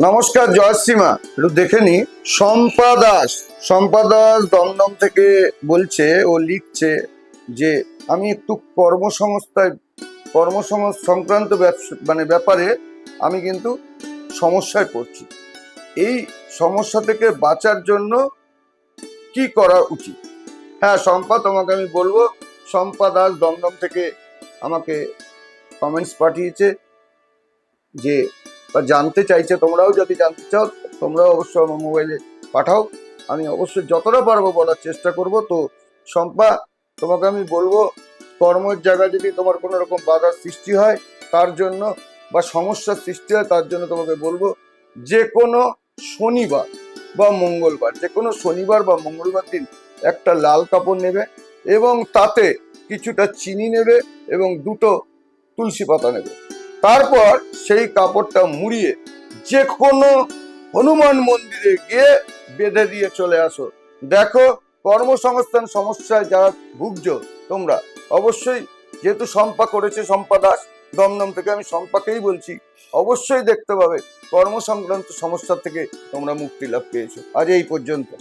নমস্কার, জয়শ্রীমা। একটু দেখে নি। শম্পা দাস দমদম থেকে বলছে, ও লিখছে যে আমি একটু সংক্রান্ত ব্যাপারে আমি কিন্তু সমস্যায় পড়ছি। এই সমস্যা থেকে বাঁচার জন্য কি করা উচিত? হ্যাঁ শম্পা, তোমাকে আমি বলবো, শম্পা দাস দমদম থেকে আমাকে কমেন্টস পাঠিয়েছে যে জানতে চাইছে। তোমরাও যদি জানতে চাও, তোমরাও অবশ্যই আমার মোবাইলে পাঠাও, আমি অবশ্যই যতটা পারবো বলার চেষ্টা করব। তো শম্পা, তোমাকে আমি বলবো, কর্মের জায়গায় যদি তোমার কোনো রকম বাধার সৃষ্টি হয় তার জন্য, বা সমস্যার সৃষ্টি হয় তার জন্য, তোমাকে বলবো যে কোনো শনিবার বা মঙ্গলবার দিন একটা লাল কাপড় নেবে এবং তাতে কিছুটা চিনি নেবে এবং দুটো তুলসী পাতা নেবে। তারপর সেই কাপড়টা মুড়িয়ে যে কোনো হনুমান মন্দিরে গিয়ে বেঁধে দিয়ে চলে আসো। দেখো, কর্মসংস্থান সমস্যায় যারা ভুগছো তোমরা, অবশ্যই, যেহেতু শম্পা করেছে, শম্পা দাস দমদম থেকে, আমি শম্পাকেই বলছি, অবশ্যই দেখতে পাবে কর্মসংক্রান্ত সমস্যা থেকে তোমরা মুক্তি লাভ পেয়েছো। আজ এই পর্যন্ত।